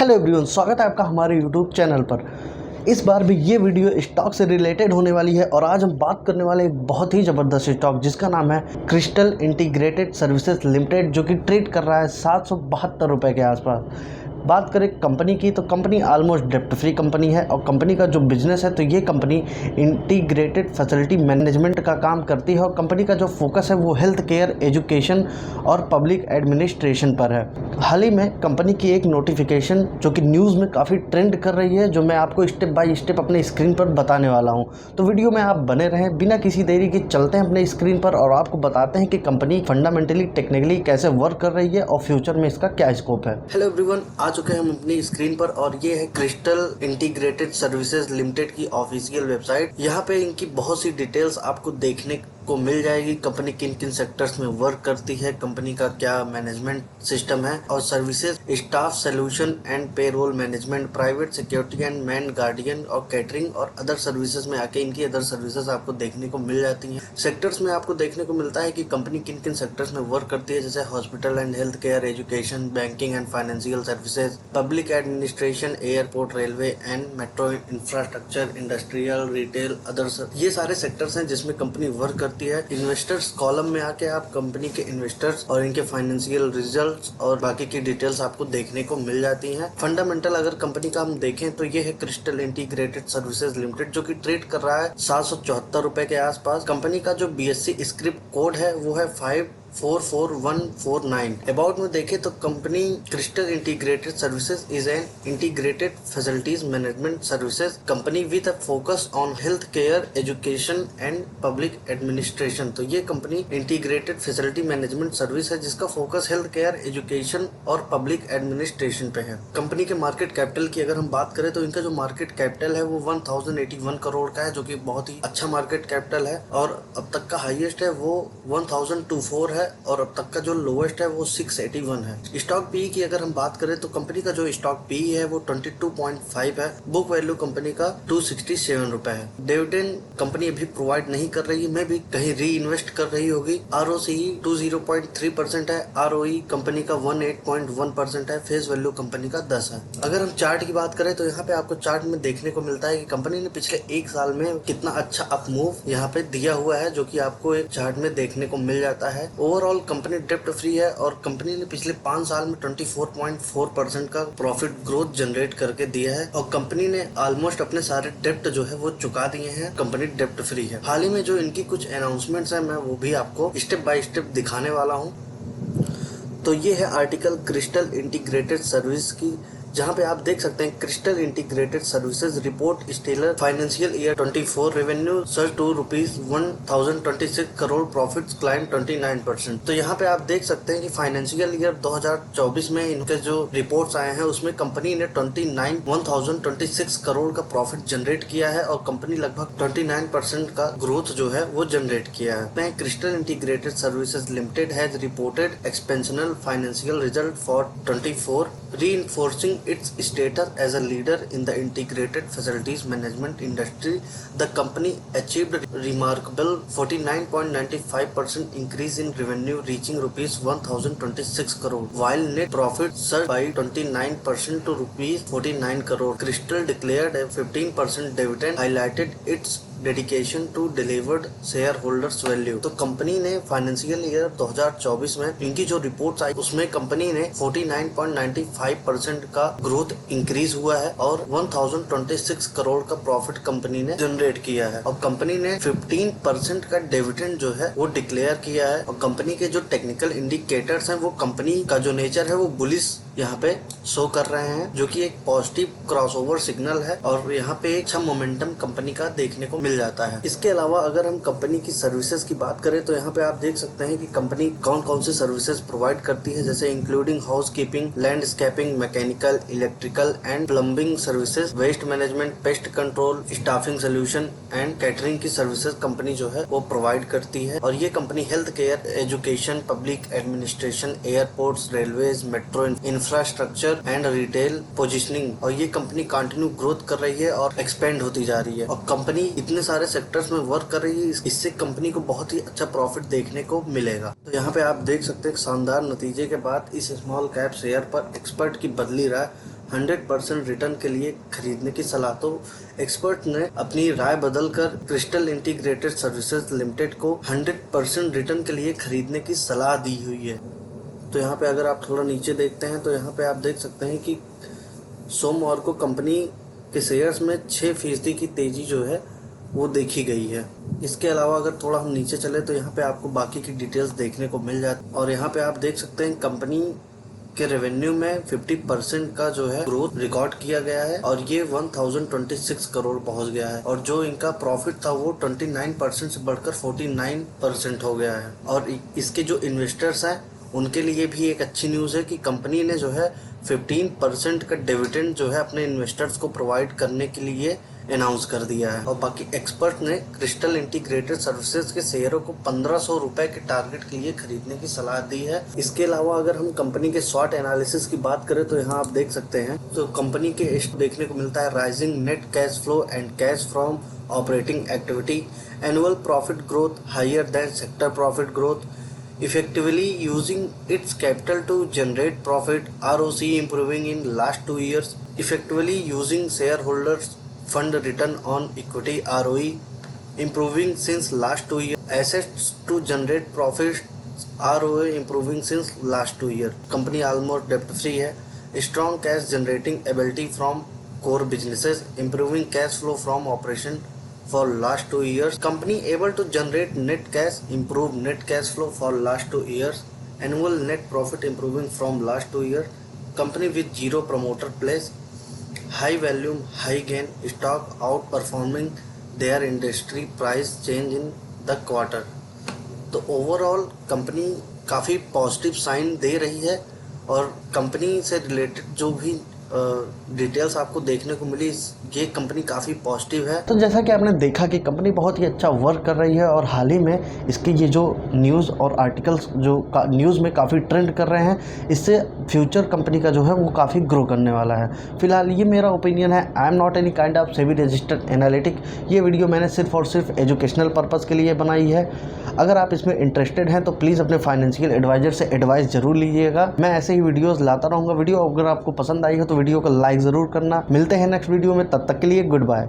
Hello everyone, स्वागत है आपका हमारे यूट्यूब चैनल पर। इस बार भी ये वीडियो स्टॉक से रिलेटेड होने वाली है और आज हम बात करने वाले एक बहुत ही ज़बरदस्त स्टॉक जिसका नाम है क्रिस्टल इंटीग्रेटेड सर्विसेज लिमिटेड, जो कि ट्रेड कर रहा है 772 रुपये के आसपास। बात करें कंपनी की तो कंपनी ऑलमोस्ट डेप्ट फ्री कंपनी है और कंपनी का जो बिजनेस है तो ये कंपनी इंटीग्रेटेड फैसिलिटी मैनेजमेंट का काम करती है और कंपनी का जो फोकस है वो हेल्थ केयर, एजुकेशन और पब्लिक एडमिनिस्ट्रेशन पर है। हाल ही में कंपनी की एक नोटिफिकेशन जो कि न्यूज़ में काफ़ी ट्रेंड कर रही है, जो मैं आपको स्टेप बाय स्टेप अपने स्क्रीन पर बताने वाला हूँ। तो वीडियो में आप बने रहें, बिना किसी देरी के चलते हैं अपने स्क्रीन पर और आपको बताते हैं कि कंपनी फंडामेंटली टेक्निकली कैसे वर्क कर रही है और फ्यूचर में इसका क्या स्कोप है। हेलो एवरीवन, आ चुके हैं हम अपनी स्क्रीन पर और ये है क्रिस्टल इंटीग्रेटेड सर्विसेज लिमिटेड की ऑफिशियल वेबसाइट। यहाँ पे इनकी बहुत सी डिटेल्स आपको देखने को मिल जाएगी। कंपनी किन किन सेक्टर्स में वर्क करती है, कंपनी का क्या मैनेजमेंट सिस्टम है और services staff solution and payroll management, private security and man guardian और कैटरिंग और अदर सर्विसेज में आके इनकी अदर सर्विसेज आपको देखने को मिल जाती हैं। सेक्टर्स में आपको देखने को मिलता है कि कंपनी किन किन सेक्टर्स में वर्क करती है, जैसे hospital and health care, education, banking and financial services, public administration, airport, railway and metro infrastructure, industrial, retail, other. ये सारे सेक्टर्स हैं जिसमें कंपनी वर्क करती है। इन्वेस्टर्स कॉलम में आके आप कंपनी के इन्वेस्टर्स और इनके फाइनेंशियल रिजल्ट्स और बाकी की डिटेल्स आपको देखने को मिल जाती हैं। फंडामेंटल अगर कंपनी का हम देखें तो ये है क्रिस्टल इंटीग्रेटेड सर्विसेज लिमिटेड, जो कि ट्रेड कर रहा है 774 रुपए के आसपास। कंपनी का जो BSE स्क्रिप्ट कोड है वो है 544149। अबाउट में देखें तो company crystal integrated services is an integrated facilities management services company with a focus on health care, education and public administration. तो ये company integrated facility management service है जिसका फोकस हेल्थ केयर, एजुकेशन और public administration पे है। Company के market capital की अगर हम बात करें तो इनका जो मार्केट कैपिटल है वो 1081 करोड़ का है, जो कि बहुत ही अच्छा मार्केट कैपिटल है और अब तक का हाईएस्ट है वो 1024 है और अब तक का जो लोवेस्ट है वो 681 है। स्टॉक पी की अगर हम बात करें तो कंपनी का जो स्टॉक पी है वो 22.5 है। बुक वैल्यू कंपनी का 267 रुपए है। डिविडेंड कंपनी अभी प्रोवाइड नहीं कर रही है, मैं भी कहीं री इन्वेस्ट कर रही होगी। ROCE 20.3% है। ROE कंपनी का 18.1% है। फेस वैल्यू कंपनी का 10 है। अगर हम चार्ट की बात करें तो यहाँ पे आपको चार्ट में देखने को मिलता है कि कंपनी ने पिछले एक साल में कितना अच्छा अप मूव यहाँ पे दिया हुआ है, जो कि आपको एक चार्ट में देखने को मिल जाता है। ओवरऑल कंपनी डेप्ट फ्री है और कंपनी ने पिछले 5 साल में 24.4% का प्रॉफिट ग्रोथ जनरेट करके दिया है और कंपनी ने ऑलमोस्ट अपने सारे डेप्ट जो है वो चुका दिए हैं। कंपनी डेप्ट फ्री है। हाल ही में जो इनकी कुछ अनाउंसमेंट्स हैं मैं वो भी आपको स्टेप बाय स्टेप दिखाने वाला हूँ। तो ये है आर्टिकल क्रिस्टल इंटीग्रेटेड सर्विस की, जहाँ पे आप देख सकते हैं Crystal integrated services report stellar financial year 24 revenue surge to ₹1026 crore, profits climb 29%। तो यहाँ पे आप देख सकते हैं कि फाइनेंशियल ईयर 2024 में इनके जो रिपोर्ट्स आए हैं उसमें कंपनी ने 1026 करोड़ का प्रॉफिट जनरेट किया है और कंपनी लगभग 29% का ग्रोथ जो है वो जनरेट किया है। Crystal integrated Services Limited has reported exceptional financial result for 24, reinforcing its status as a leader in the integrated facilities management industry. The company achieved remarkable 49.95% increase in revenue, reaching rupees 1026 crore, while net profit surged by 29% to rupees 49 crore. Crystal declared a 15% dividend, highlighted its dedication to delivered share holders value. तो company ने financial year 2024 में इनकी जो reports आई उसमें company ने 49.95% का growth increase हुआ है और 1026 करोड़ का प्रॉफिट कंपनी ने जनरेट किया है और कंपनी ने 15% का डिविडेंड जो है वो डिक्लेयर किया है। और कंपनी के जो टेक्निकल इंडिकेटर्स हैं वो कंपनी का जो नेचर है वो बुलिश यहाँ पे शो कर रहे हैं, जो कि एक पॉजिटिव क्रॉसओवर सिग्नल है और यहाँ पे एक अच्छा मोमेंटम कंपनी का देखने को मिल जाता है। इसके अलावा अगर हम कंपनी की सर्विसेज की बात करें तो यहाँ पे आप देख सकते हैं कि कंपनी कौन कौन सी सर्विसेज प्रोवाइड करती है, जैसे including house keeping, landscaping, mechanical, electrical and plumbing services, waste management, pest control, staffing solution and catering की सर्विसेज कंपनी जो है वो प्रोवाइड करती है। और ये company health care, education, public administration, airports, railways, metro infrastructure and retail positioning, और ये कंपनी कंटिन्यू ग्रोथ कर रही है और एक्सपेंड होती जा रही है और कंपनी इतने सारे सेक्टर्स में वर्क कर रही है, इससे कंपनी को बहुत ही अच्छा प्रॉफिट देखने को मिलेगा। तो यहाँ पे आप देख सकते हैं शानदार नतीजे के बाद इस स्मॉल कैप शेयर पर एक्सपर्ट की बदली राय 100% रिटर्न के लिए खरीदने की सलाह। तो एक्सपर्ट ने अपनी राय बदलकर क्रिस्टल इंटीग्रेटेड सर्विसेज लिमिटेड को 100% रिटर्न के लिए खरीदने की सलाह दी हुई है। तो यहाँ पे अगर आप थोड़ा नीचे देखते हैं तो यहाँ पे आप देख सकते हैं कि सोमवार को कंपनी के शेयर्स में 6% की तेजी जो है वो देखी गई है। इसके अलावा अगर थोड़ा हम नीचे चले तो यहाँ पे आपको बाकी की डिटेल्स देखने को मिल जाती, और यहाँ पे आप देख सकते हैं कंपनी के रेवेन्यू में 50% का जो है ग्रोथ रिकॉर्ड किया गया है और ये 1026 करोड़ पहुंच गया है, और जो इनका प्रॉफिट था वो 29% से बढ़कर 49% हो गया है। और इसके जो इन्वेस्टर्स हैं उनके लिए भी एक अच्छी न्यूज़ है कि कंपनी ने जो है 15% का डिविडेंड जो है अपने इन्वेस्टर्स को प्रोवाइड करने के लिए अनाउंस कर दिया है। और बाकी एक्सपर्ट ने क्रिस्टल इंटीग्रेटेड सर्विसेज के शेयरों को 1500 रुपए के टारगेट के लिए खरीदने की सलाह दी है। इसके अलावा अगर हम कंपनी के शॉर्ट एनालिसिस की बात करें तो यहाँ आप देख सकते हैं तो कंपनी के देखने को मिलता है rising net cash flow and cash from operating activity, annual profit growth higher than sector profit growth, effectively using its capital to generate profit, ROC improving in last 2 years, effectively using shareholders fund return on equity, ROE improving since last 2 years, assets to generate profit, ROA improving since last 2 years, company almost debt free है, strong cash generating ability from core businesses, improving cash flow from operation for last 2 years, company able to generate net cash, improve net cash flow for last 2 years, annual net profit improving from last 2 years, company with zero promoter place, high volume high gain, stock outperforming their industry price change in the quarter। तो overall company काफ़ी positive sign दे रही है और company से related जो भी details आपको देखने को मिली ये कंपनी काफ़ी पॉजिटिव है। तो जैसा कि आपने देखा कि कंपनी बहुत ही अच्छा वर्क कर रही है और हाल ही में इसकी ये जो न्यूज़ और आर्टिकल्स जो न्यूज़ में काफ़ी ट्रेंड कर रहे हैं, इससे फ्यूचर कंपनी का जो है वो काफ़ी ग्रो करने वाला है। फिलहाल ये मेरा ओपिनियन है। I am not any kind of SEBI registered analytic. ये वीडियो मैंने सिर्फ और सिर्फ एजुकेशनल पर्पज़ के लिए बनाई है। अगर आप इसमें इंटरेस्टेड हैं तो प्लीज़ अपने फाइनेंशियल एडवाइजर से एडवाइस ज़रूर लीजिएगा। मैं ऐसे ही वीडियोज़ लाता रहूँगा। वीडियो अगर आपको पसंद आई हो तो वीडियो को लाइक ज़रूर करना। मिलते हैं नेक्स्ट वीडियो में, तब तक के लिए गुड बाय।